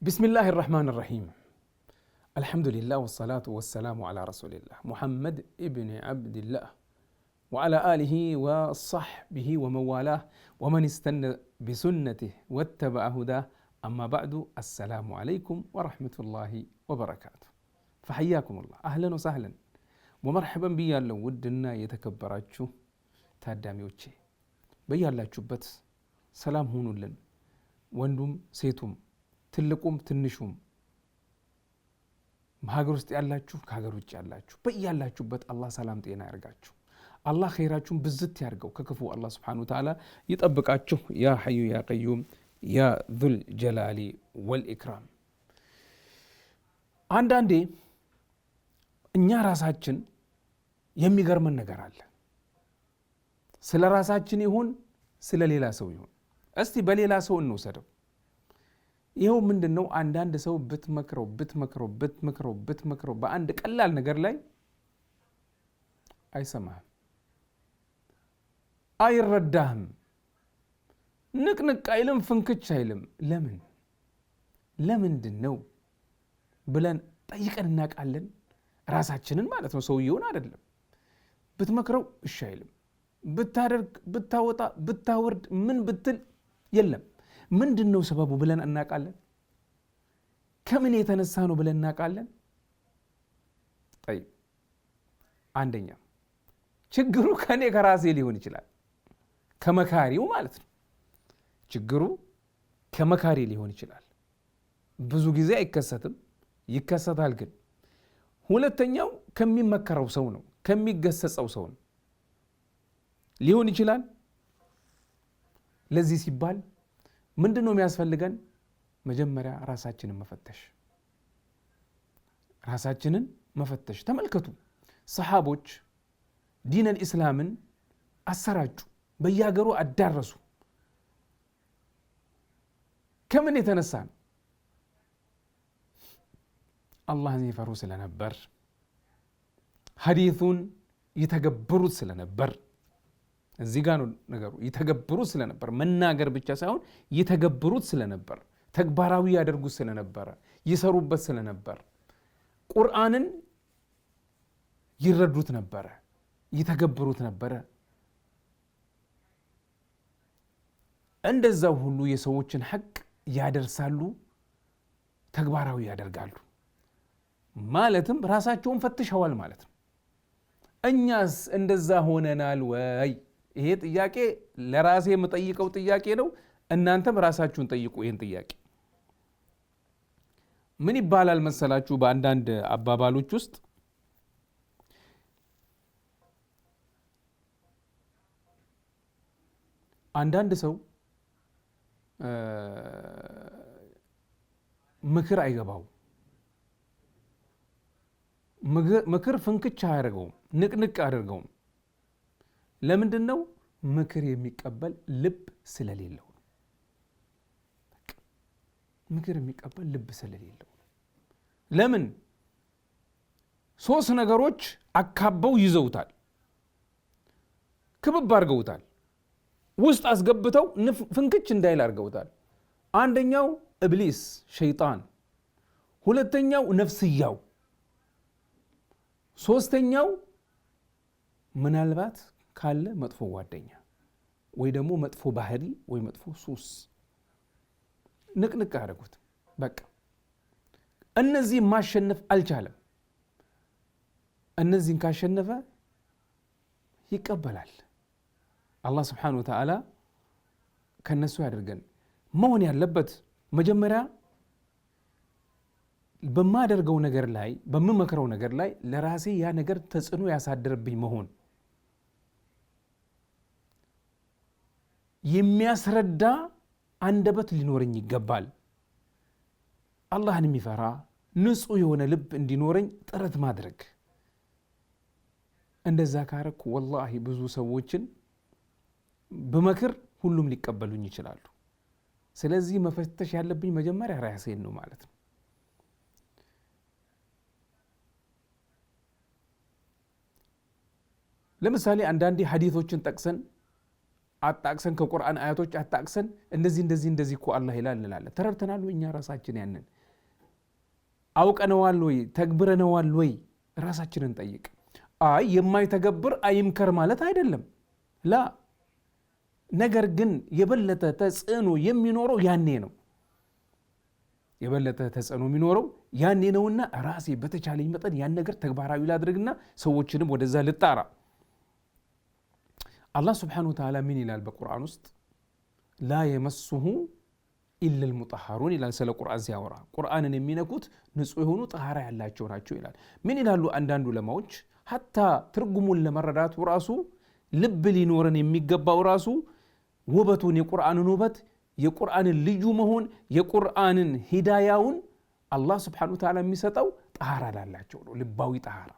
بسم الله الرحمن الرحيم الحمد لله والصلاة والسلام على رسول الله محمد ابن عبد الله وعلى آله وصحبه وموالاه ومن استنى بسنته واتبع هداه أما بعد السلام عليكم ورحمة الله وبركاته فحياكم الله أهلا وسهلا ومرحبا بيالله ودنا يتكبراتشو ታዳሚዎቼ በያላችሁበት ሰላም ሁኑልን። ወንዱም ሴቱም ትልቁም ትንሹም ሀገር ውስጥ ያላችሁ ከሀገር ውጭ ያላችሁ በያላችሁበት አላህ ሰላም ጤና ያርጋችሁ። አላህ ኸይራችሁን ብዝት ያርገው። ከክፉ አላህ Subhanahu Wa Ta'ala ይጠብቃችሁ። ያ ሐዩ ያ ቀዩም ያ ዙል ጀላሊ ወልኢክራም። አንዳንዴ እኛ ራሳችን የሚገርመን ነገር አለ። ስለ ራሳችን ይሁን ስለ ሌላ ሰው ይሁን፣ እስቲ በሌላ ሰው እንውሰደው። ይሄው ምንድነው? አንዳንድ ሰው ብትመክረው በአንድ ቀላል ነገር ላይ አይሰማህም፣ አይረዳህም፣ ንቅንቅ አይልም፣ ፍንክች አይልም። ለምንድነው ብለን ጠይቀን እናውቃለን? ራሳችንን ማለት ነው፣ ሰውየውን አይደለም። ብትመክረው እሺ አይልም፣ ብታደርግ ብታወጣ ብታወርድ ምን ብትል የለም። ምንድነው ሰበቡ ብለን እናውቃለን? ከምን የተነሳ ነው ብለን እናውቃለን? ጠይብ፣ አንደኛ ችግሩ ከኔ ከራሴ ሊሆን ይችላል፣ ከመካሪው ማለት ነው። ችግሩ ከመካሪ ሊሆን ይችላል። ብዙ ጊዜ አይከሰትም፣ ይከሰታል ግን። ሁለተኛው ከሚመከረው ሰው ነው፣ ከሚገሰጸው ሰው ነው ሊሆን ይችላል። ለዚህ ሲባል ምንድነው የሚያስፈልገን? መጀመሪያ ራሳችንን መፈተሽ። ተመልከቱ፣ ሰሃቦች ዲን አልእስላምን አሰራጩ፣ በየሀገሩ አዳረሱ። ከምን የተነሳ ነው? አላህን ይፈሩ ስለነበር፣ ሐዲሱን ይተገብሩት ስለነበር። እዚህ ጋር ነው ነገሩ። ይተገብሩት ስለነበር፣ መናገር ብቻ ሳይሆን ይተገብሩት ስለነበር፣ ተግባራዊ ያደርጉት ስለነበር፣ ይሰሩበት ስለነበር፣ ቁርአንን ይረዱት ነበረ፣ ይተገብሩት ነበረ። እንደዛው ሁሉ የሰዎችን ሐቅ ያደርሳሉ፣ ተግባራዊ ያደርጋሉ። ማለትም ራሳቸውን ፈትሸዋል ማለት ነው። እኛስ እንደዛ ሆነናል ወይ? ይሄ ጥያቄ ለራሴ የምጠይቀው ጥያቄ ነው። እናንተም ራሳችሁን ጠይቁ ይሄን ጥያቄ። ምን ይባላል መሰላችሁ? በአንዳንድ አባባሎች ውስጥ አንዳንድ ሰው ምክር አይገባው፣ ምክር ፍንክች አያደርገውም፣ ንቅንቅ አያደርገውም። ለምንድን ነው? ምክር የሚቀበል ልብ ስለሌለው። ምክር የሚቀበል ልብ ስለሌለው። ለምን? ሶስት ነገሮች አካበው ይዘውታል፣ ክብብ አድርገውታል፣ ውስጥ አስገብተው ፍንክች እንዳይል አድርገውታል። አንደኛው ኢብሊስ ሸይጣን፣ ሁለተኛው ነፍስያው፣ ሶስተኛው ምናልባት ካለ መጥፎ ጓደኛ ወይ ደግሞ መጥፎ ባህሪ ወይ መጥፎ ሱስ ንቅንቅ አደረጉት። በቃ እነዚህ ማሸነፍ አልቻለም። እነዚህን ካሸነፈ ይቀበላል። አላህ Subhanahu Wa Ta'ala ከነሱ ያደርገን። መሆን ያለበት መጀመሪያ በማደርገው ነገር ላይ በመመክረው ነገር ላይ ለራሴ ያ ነገር ተጽዕኖ ያሳደረብኝ መሆን፣ የሚያስረዳ አንደበት ሊኖረኝ ይገባል። አላህን የሚፈራ ንጹህ የሆነ ልብ እንዲኖረኝ ጥረት ማድረግ። እንደዛ ካረኩ ወላሂ ብዙ ሰዎችን በመክር ሁሉም ሊቀበሉኝ ይችላሉ። ስለዚህ መፈተሽ ያለብኝ መጀመሪያ ራሴን ነው ማለት ነው። ለምሳሌ አንዳንዴ ሐዲሶችን ጠቅሰን አጣቅሰን ከቁርአን አያቶች አጣቅሰን እንደዚህ እኮ አላህ ይላል እንላለን። ተረድተናል ወይ? እኛ ራሳችን ያንን አውቀነዋል ወይ? ተግብረነዋል ወይ? ራሳችንን ጠይቅ። አይ የማይተገብር አይምከር ማለት አይደለም ላ ነገር ግን የበለጠ ተጽዕኖ የሚኖረው ያኔ ነው። የበለጠ ተጽዕኖ የሚኖረው ያኔ ነውና ራሴ በተቻለኝ መጠን ያን ነገር ተግባራዊ ላድርግና ሰዎችንም ወደዛ ልጣራ። አላህ ስብሓነሁ ወተዓላ ምን ይላል በቁርአን ውስጥ? ላ የመስሁ ኢላ ልሙጠሃሩን ይላል። ስለ ቁርአን ሲያወራ ቁርአንን የሚነኩት ንጹህ የሆኑ ጠሃራ ያላቸው ናቸው ይላል። ምን ይላሉ አንዳንድ ዑለማዎች? ሀታ ትርጉሙን ለመረዳቱ ራሱ ልብ ሊኖረን የሚገባው ራሱ ውበቱን የቁርአንን ውበት የቁርአንን ልዩ መሆን የቁርአንን ሂዳያውን አላህ ስብሓነሁ ወተዓላ የሚሰጠው ጠሃራ ላላቸው ነው። ልባዊ ጠሃራ፣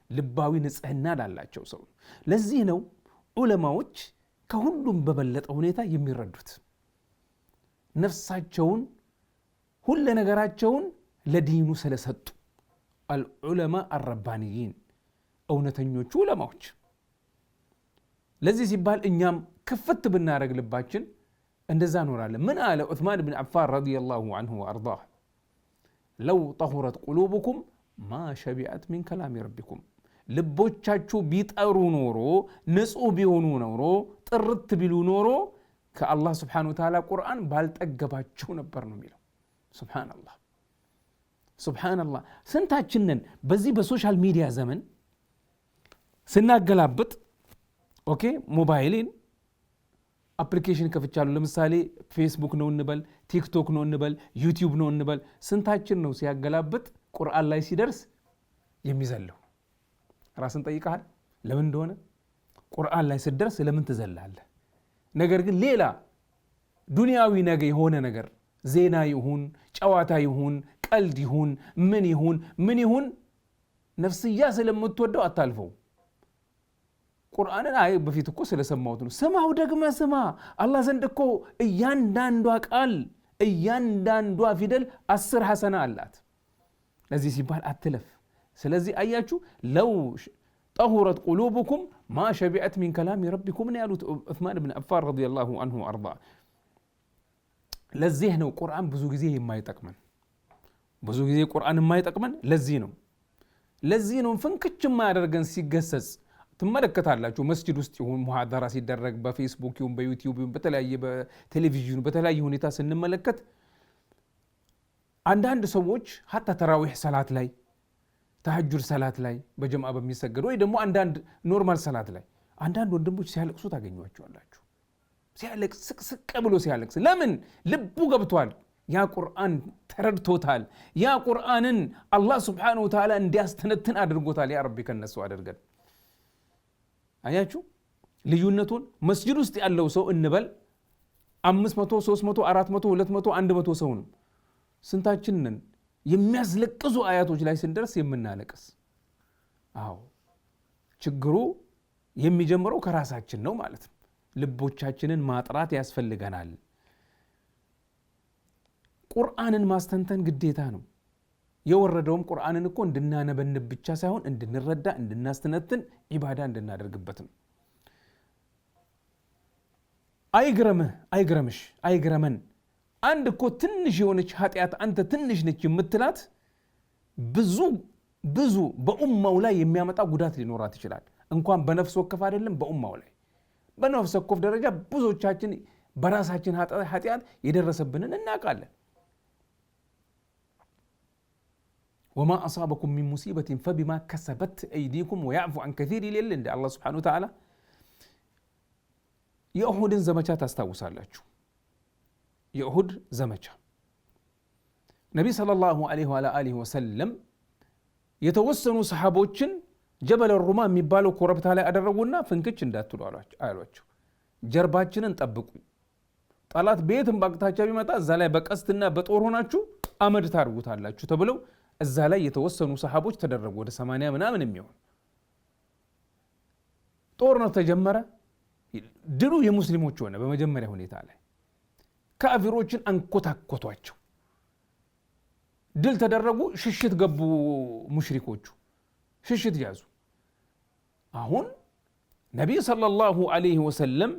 ልባዊ ንጽህና ላላቸው ሰው ነው። ለዚህ ነው ዑለማዎች ከሁሉም በበለጠ ሁኔታ የሚረዱት ነፍሳቸውን ሁሉ ነገራቸውን ለዲኑ ስለሰጡ አልዑለማ አረባንይን እውነተኞቹ ዑለማዎች። ለዚህ ሲባል እኛም ክፍት ብናረግ ልባችን እንደዛ ኖራለን። ምን አለ ዑስማን ብን አፋን ረዲየላሁ ዐንሁ ወአርዳህ ለው ጠሁረት ቁሉብኩም ማ ሸቢዐት ሚን ከላሚ ረቢኩም፣ ልቦቻችሁ ቢጠሩ ኖሮ ንጹህ ቢሆኑ ኖሮ ጥርት ቢሉ ኖሮ ከአላህ ስብሓነሁ ወተዓላ ቁርአን ባልጠገባቸው ነበር ነው የሚለው። ሱብሓነላህ ሱብሓነላህ። ስንታችንን በዚህ በሶሻል ሚዲያ ዘመን ስናገላብጥ ኦኬ ሞባይሌን አፕሊኬሽን ከፍቻለሁ። ለምሳሌ ፌስቡክ ነው እንበል፣ ቲክቶክ ነው እንበል፣ ዩቲዩብ ነው እንበል። ስንታችን ነው ሲያገላብጥ ቁርአን ላይ ሲደርስ የሚዘለው? ራስን ጠይቀሃል ለምን እንደሆነ? ቁርአን ላይ ስትደርስ ለምን ትዘላለህ? ነገር ግን ሌላ ዱንያዊ ነገር የሆነ ነገር ዜና ይሁን ጨዋታ ይሁን ቀልድ ይሁን ምን ይሁን ነፍስያ ስለምትወደው አታልፈው። ቁርአንን አይ በፊት እኮ ስለሰማሁት ነው። ስማው ደግመ ስማ። አላህ ዘንድ እኮ እያንዳንዷ ቃል እያንዳንዷ ፊደል 10 ሐሰና አላት። ለዚህ ሲባል አትለፍ። ስለዚህ አያችሁ ለው ጠሁረት ቁሉብኩም ማ ሸቢዐት ሚን ከላሚ ረቢኩም ነው ያሉት ዑስማን ብን አፋን ረዲየላሁ ዐንሁ ወአርዳ። ለዚህ ነው ቁርአን ብዙ ጊዜ የማይጠቅመን ቁርአን የማይጠቅመን ለዚህ ነው ፍንክች የማያደርገን ሲገሰጽ ትመለከታላችሁ። መስጂድ ውስጥ ይሁን ሙሐደራ ሲደረግ በፌስቡክ ይሁን በዩቲዩብ ይሁን በተለያየ በቴሌቪዥን በተለያየ ሁኔታ ስንመለከት አንዳንድ ሰዎች ሀታ ተራዊህ ሰላት ላይ ተሐጁድ ሰላት ላይ በጀምዓ በሚሰገድ ወይ ደግሞ አንዳንድ ኖርማል ሰላት ላይ አንዳንድ ወንድሞች ሲያለቅሱ ታገኟቸዋላችሁ። ሲያለቅስ ስቅስቅ ብሎ ሲያለቅስ ለምን? ልቡ ገብቷል። ያ ቁርአን ተረድቶታል። ያ ቁርአንን አላህ ስብሓነሁ ወተዓላ እንዲያስተነትን አድርጎታል። ያ ረቢ ከነሱ አድርገን። አያችሁ ልዩነቱን። መስጂድ ውስጥ ያለው ሰው እንበል 500 300 400 200 100 ሰው ነው። ስንታችንን የሚያስለቅሱ አያቶች ላይ ስንደርስ የምናለቅስ? አዎ ችግሩ የሚጀምረው ከራሳችን ነው ማለት ነው። ልቦቻችንን ማጥራት ያስፈልገናል። ቁርአንን ማስተንተን ግዴታ ነው። የወረደውም ቁርአንን እኮ እንድናነበንብ ብቻ ሳይሆን እንድንረዳ እንድናስተነትን ኢባዳ እንድናደርግበት ነው። አይግረምሽ አይግረመን። አንድ እኮ ትንሽ የሆነች ኃጢአት አንተ ትንሽ ነች የምትላት ብዙ በኡማው ላይ የሚያመጣ ጉዳት ሊኖራት ይችላል። እንኳን በነፍስ ወከፍ አይደለም በኡማው ላይ በነፍስ ወከፍ ደረጃ ብዙዎቻችን በራሳችን ኃጢአት የደረሰብንን እናውቃለን። ወማ አሳበኩም ሚን ሙሲበትን ፈቢማ ከሰበት አይዲኩም ወያዕፉ አን ከሲር ይላል እንደ አላህ ሱብሓነሁ ወተዓላ። የኡሁድን ዘመቻ ታስታውሳላችሁ። የኡሁድ ዘመቻ ነቢ ሰለላሁ ዐለይሂ ወአሊሂ ወሰለም የተወሰኑ ሰሓቦችን ጀበል ሩማ የሚባለው ኮረብታ ላይ አደረጉና ፍንክች እንዳትሉ አሏቸው። ጀርባችንን ጠብቁ፣ ጠላት ቤትም ባቅታቸው ቢመጣ እዛ ላይ በቀስትና በጦር ሆናችሁ አመድ ታርጉታላችሁ ተብለው እዛ ላይ የተወሰኑ ሰሓቦች ተደረጉ። ወደ 80 ምናምን የሚሆን ጦርነት ተጀመረ። ድሉ የሙስሊሞች ሆነ። በመጀመሪያ ሁኔታ ላይ ካፊሮችን አንኮታኮቷቸው፣ ድል ተደረጉ። ሽሽት ገቡ። ሙሽሪኮቹ ሽሽት ያዙ። አሁን ነቢይ ሰለላሁ ዐለይሂ ወሰለም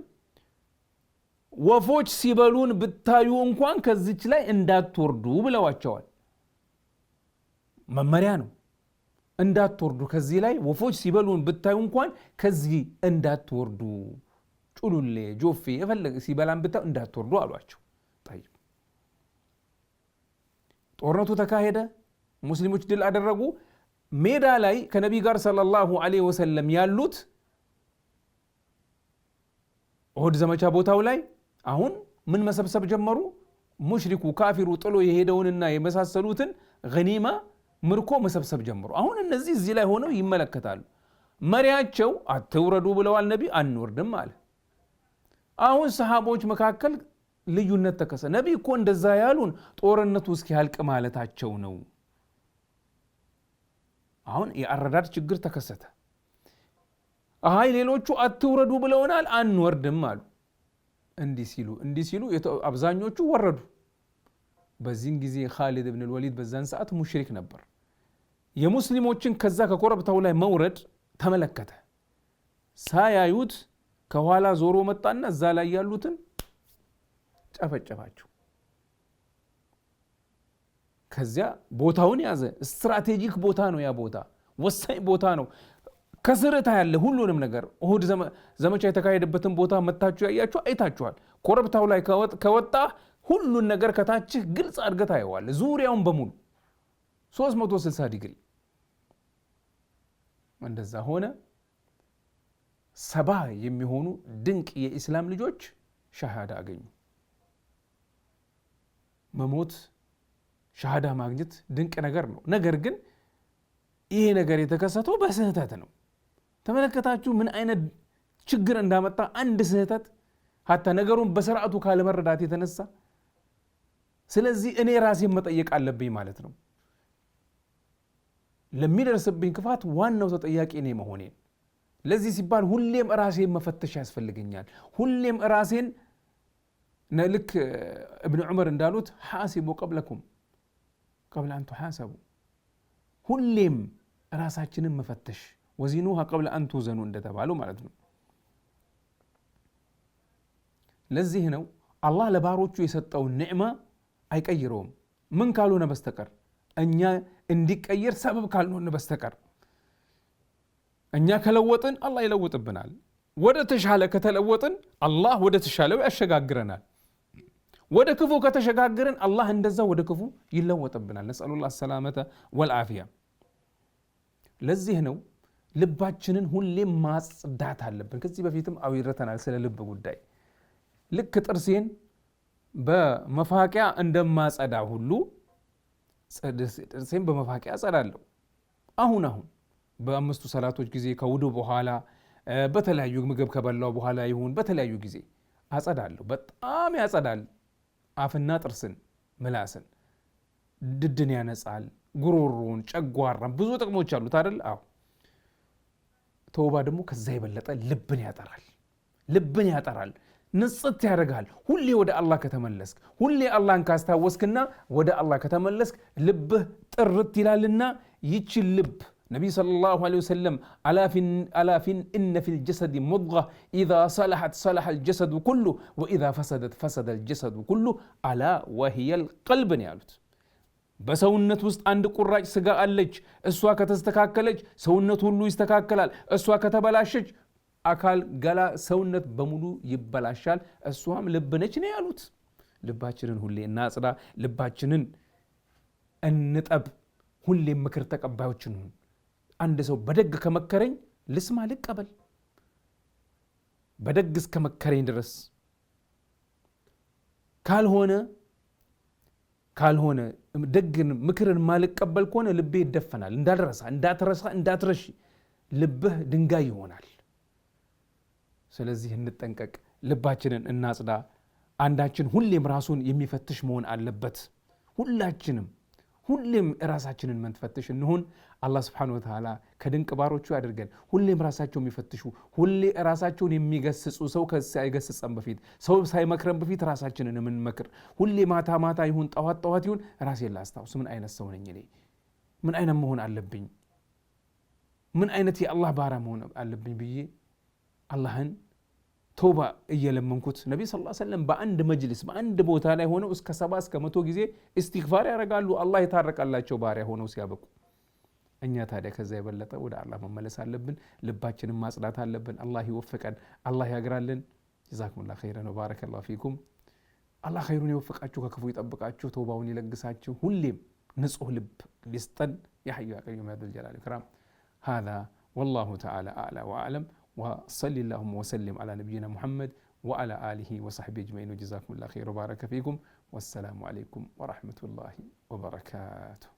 ወፎች ሲበሉን ብታዩ እንኳን ከዚች ላይ እንዳትወርዱ ብለዋቸዋል። መመሪያ ነው። እንዳትወርዱ ከዚህ ላይ ወፎች ሲበሉን ብታዩ እንኳን ከዚህ እንዳትወርዱ፣ ጩሉሌ ጆፌ የፈለገ ሲበላን ብታዩ እንዳትወርዱ አሏቸው። طيب ጦርነቱ ተካሄደ፣ ሙስሊሞች ድል አደረጉ። ሜዳ ላይ ከነቢ ጋር ሰለላሁ ዐለይሂ ወሰለም ያሉት ኡሁድ ዘመቻ ቦታው ላይ አሁን ምን መሰብሰብ ጀመሩ? ሙሽሪኩ ካፊሩ ጥሎ የሄደውንና የመሳሰሉትን ገኒማ ምርኮ መሰብሰብ ጀመሩ። አሁን እነዚህ እዚህ ላይ ሆነው ይመለከታሉ። መሪያቸው አትውረዱ ብለዋል፣ ነቢ አንወርድም አለ። አሁን ሰሃቦች መካከል ልዩነት ተከሰተ። ነቢ እኮ እንደዛ ያሉን ጦርነቱ እስኪያልቅ ማለታቸው ነው። አሁን የአረዳድ ችግር ተከሰተ። አይ ሌሎቹ አትውረዱ ብለውናል አንወርድም አሉ። እንዲህ ሲሉ አብዛኞቹ ወረዱ። በዚህን ጊዜ ኻሊድ ኢብኑ አልወሊድ በዛን ሰዓት ሙሽሪክ ነበር። የሙስሊሞችን ከዛ ከኮረብታው ላይ መውረድ ተመለከተ። ሳያዩት ከኋላ ዞሮ መጣና እዛ ላይ ያሉትን ጨፈጨፋቸው። ከዚያ ቦታውን ያዘ። ስትራቴጂክ ቦታ ነው፣ ያ ቦታ ወሳኝ ቦታ ነው። ከስርታ ያለ ሁሉንም ነገር ኡሁድ ዘመቻ የተካሄደበትን ቦታ መታችሁ ያያችሁ አይታችኋል። ኮረብታው ላይ ከወጣ ሁሉን ነገር ከታችህ ግልጽ አድርገህ ታየዋለህ፣ ዙሪያውን በሙሉ 360 ዲግሪ። እንደዛ ሆነ። 70 የሚሆኑ ድንቅ የኢስላም ልጆች ሸሃዳ አገኙ። መሞት ሸሃዳ ማግኘት ድንቅ ነገር ነው። ነገር ግን ይሄ ነገር የተከሰተው በስህተት ነው። ተመለከታችሁ ምን አይነት ችግር እንዳመጣ? አንድ ስህተት ሀታ ነገሩን በስርዓቱ ካለመረዳት የተነሳ። ስለዚህ እኔ ራሴን መጠየቅ አለብኝ ማለት ነው። ለሚደርስብኝ ክፋት ዋናው ተጠያቂ እኔ መሆኔን። ለዚህ ሲባል ሁሌም ራሴን መፈተሽ ያስፈልገኛል። ሁሌም ራሴን ልክ እብን ዑመር እንዳሉት ሓሲቡ ቀብለኩም ቀብለ አን ቱሓሰቡ፣ ሁሌም ራሳችንን መፈተሽ ወዚኑሃ ቀብለ አን ቱዘኑ እንደተባለው ማለት ነው። ለዚህ ነው አላህ ለባሮቹ የሰጠውን ኒዕማ አይቀይረውም ምን ካልሆነ በስተቀር፣ እኛ እንዲቀየር ሰበብ ካልሆነ በስተቀር። እኛ ከለወጥን አላህ ይለውጥብናል። ወደ ተሻለ ከተለወጥን አላህ ወደ ተሻለው ያሸጋግረናል። ወደ ክፉ ከተሸጋግረን አላህ እንደዛ ወደ ክፉ ይለወጥብናል። ነስአሉላህ ሰላመተ ወልዓፊያ። ለዚህ ነው ልባችንን ሁሌም ማጽዳት አለብን። ከዚህ በፊትም አውርተናል ስለ ልብ ጉዳይ። ልክ ጥርሴን በመፋቂያ እንደማጸዳ ሁሉ ጥርሴን በመፋቂያ አጸዳለሁ። አሁን በአምስቱ ሰላቶች ጊዜ ከውዱ በኋላ በተለያዩ ምግብ ከበላው በኋላ ይሁን በተለያዩ ጊዜ አጸዳለሁ። በጣም ያጸዳል። አፍና ጥርስን፣ ምላስን፣ ድድን ያነጻል፣ ጉሮሮን፣ ጨጓራን፣ ብዙ ጥቅሞች አሉት አይደል? አዎ። ተውባ ደግሞ ከዛ የበለጠ ልብን ያጠራል። ልብን ያጠራል፣ ንጽት ያደርጋል። ሁሌ ወደ አላህ ከተመለስክ፣ ሁሌ አላህን ካስታወስክና ወደ አላህ ከተመለስክ ልብህ ጥርት ይላልና ይችን ልብ ነቢ ሰለላሁ ዐለይሂ ወሰለም አላፊን እነ ፊል ጀሰድ ሙድጋ ኢዛ ሰለሐት ሰለሐል ጀሰዱ ኩሉ ወኢዛ ፈሰደት ፈሰደል ጀሰዱ ኩሉ አላ ወሂየል ቀልብ ነው ያሉት። በሰውነት ውስጥ አንድ ቁራጭ ስጋ አለች። እሷ ከተስተካከለች ሰውነት ሁሉ ይስተካከላል። እሷ ከተበላሸች አካል፣ ገላ፣ ሰውነት በሙሉ ይበላሻል። እሷም ልብ ነች ነው ያሉት። ልባችንን ሁሌ እናጽዳ፣ ልባችንን እንጠብ። ሁሌም ምክር ተቀባዮች እንሁን። አንድ ሰው በደግ ከመከረኝ ልስማ፣ ልቀበል፣ በደግ እስከ መከረኝ ድረስ። ካልሆነ ደግን ምክርን ማልቀበል ከሆነ ልቤ ይደፈናል። እንዳትረሺ ልብህ ድንጋይ ይሆናል። ስለዚህ እንጠንቀቅ፣ ልባችንን እናጽዳ። አንዳችን ሁሌም ራሱን የሚፈትሽ መሆን አለበት። ሁሌም ራሳችንን መንፈትሽ እንሁን። አላህ ስብሓነሁ ወተዓላ ከድንቅ ባሮቹ ያድርገን። ሁሌም ራሳቸው የሚፈትሹ፣ ሁሌ ራሳቸውን የሚገስጹ፣ ሰው ሳይገስጸን በፊት፣ ሰው ሳይመክረን በፊት ራሳችንን የምንመክር፣ ሁሌ ማታ ይሁን ጠዋት ይሁን ራሴን ላስታውስ። ምን አይነት ሰው ነኝ እኔ? ምን አይነት መሆን አለብኝ? ምን አይነት የአላህ ባሪያ መሆን አለብኝ ብዬ አላህን ቶባ እየለመንኩት ነቢ ሰለላሁ ዐለይሂ ወሰለም በአንድ መጅልስ በአንድ ቦታ ላይ ሆነው እስከ 70 እስከ 100 ጊዜ ኢስቲግፋር ያደርጋሉ አላህ የታረቀላቸው ባሪያ ሆነው ሲያበቁ። እኛ ታዲያ ከዛ የበለጠ ወደ አላህ መመለስ አለብን፣ ልባችንን ማጽዳት አለብን። አላህ ይወፍቀን፣ አላህ ያግራልን። ጀዛኩሙላህ ኸይረን ወባረከላሁ ፊኩም። አላህ ኸይሩን ይወፍቃችሁ፣ ከክፉ ይጠብቃችሁ፣ ተውባውን ይለግሳችሁ፣ ሁሌም ንጹህ ልብ ሊስጠን። ያ ሐዩ ያ ቀዩም ያ ዘል ጀላሊ ወልኢክራም። ሃዛ ወላሁ ተዓላ አዕላ ወአዕለም። وصلي اللهم وسلم على نبينا محمد وعلى آله وصحبه أجمعين وجزاكم الله خير وبارك فيكم والسلام عليكم ورحمة الله وبركاته.